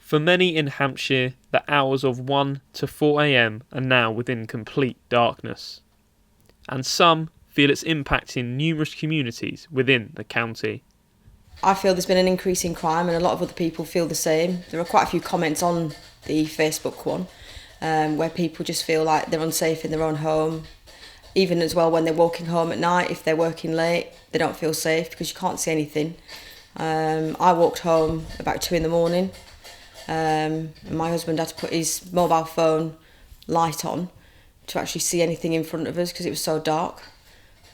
For many in Hampshire, the hours of 1 to 4 a.m. are now within complete darkness. And some feel it's impacting numerous communities within the county. I feel there's been an increase in crime and a lot of other people feel the same. There are quite a few comments on the Facebook one where people just feel like they're unsafe in their own home. Even as well when they're walking home at night, if they're working late, they don't feel safe because you can't see anything. I walked home about 2 a.m. And my husband had to put his mobile phone light on to actually see anything in front of us because it was so dark.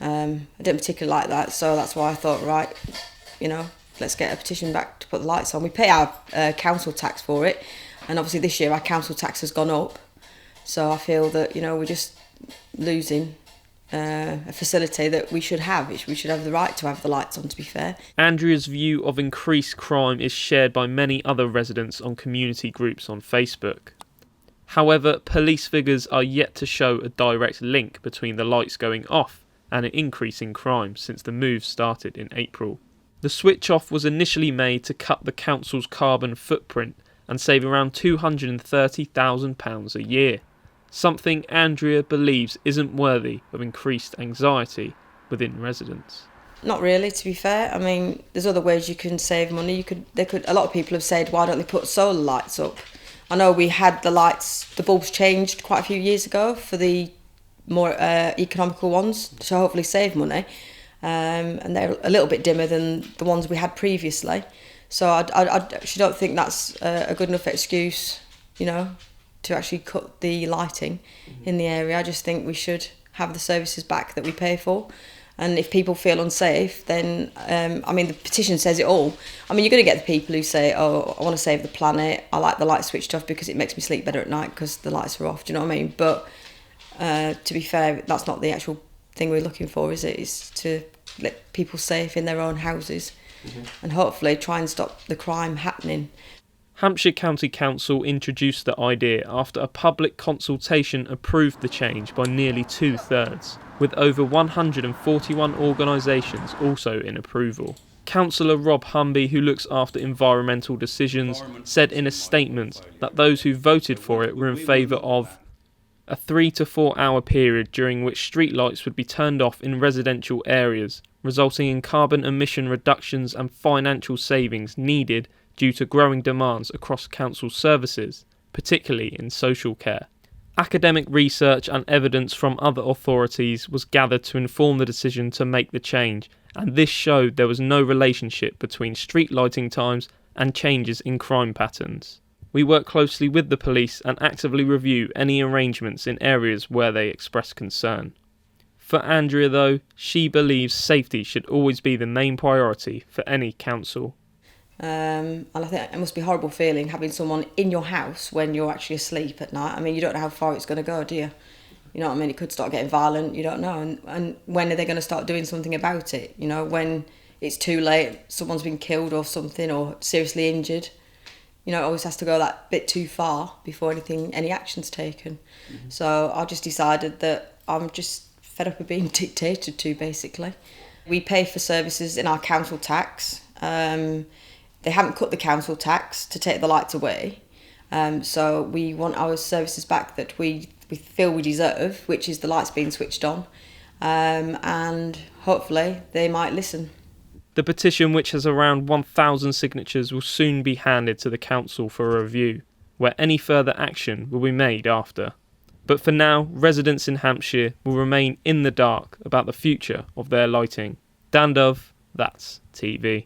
I didn't particularly like that, so that's why I thought, right, let's get a petition back to put the lights on. We pay our council tax for it, and obviously this year our council tax has gone up, so I feel that we're just losing a facility that we should have. We should have the right to have the lights on, to be fair. Andrea's view of increased crime is shared by many other residents on community groups on Facebook. However, police figures are yet to show a direct link between the lights going off and an increase in crime since the move started in April. The switch off was initially made to cut the council's carbon footprint and save around £230,000 a year. Something Andreea believes isn't worthy of increased anxiety within residents. Not really, to be fair. I mean, there's other ways you can save money. A lot of people have said, why don't they put solar lights up? I know we had the bulbs changed quite a few years ago for the more economical ones to hopefully save money. And they're a little bit dimmer than the ones we had previously. So I actually don't think that's a good enough excuse, to actually cut the lighting in the area. I just think we should have the services back that we pay for. And if people feel unsafe, then, the petition says it all. You're going to get the people who say, oh, I want to save the planet, I like the lights switched off because it makes me sleep better at night because the lights are off, do you know what I mean? But to be fair, that's not the actual thing we're looking for, is it? It's to let people safe in their own houses and hopefully try and stop the crime happening. Hampshire County Council introduced the idea after a public consultation approved the change by nearly 2/3, with over 141 organisations also in approval. Councillor Rob Humby, who looks after environmental decisions, said in a statement that those who voted for it were in favour of a 3 to 4 hour period during which streetlights would be turned off in residential areas, resulting in carbon emission reductions and financial savings needed due to growing demands across council services, particularly in social care. Academic research and evidence from other authorities was gathered to inform the decision to make the change, and this showed there was no relationship between street lighting times and changes in crime patterns. We work closely with the police and actively review any arrangements in areas where they express concern. For Andreea though, she believes safety should always be the main priority for any council. And I think it must be a horrible feeling having someone in your house when you're actually asleep at night. You don't know how far it's going to go, do you? You know what I mean? It could start getting violent, you don't know. And when are they going to start doing something about it? When it's too late, someone's been killed or something or seriously injured. It always has to go that bit too far before any action's taken. So I just decided that I'm just fed up of being dictated to, basically. We pay for services in our council tax. They haven't cut the council tax to take the lights away. So we want our services back that we feel we deserve, which is the lights being switched on. And hopefully they might listen. The petition, which has around 1,000 signatures, will soon be handed to the council for a review, where any further action will be made after. But for now, residents in Hampshire will remain in the dark about the future of their lighting. Dan Dove, that's TV.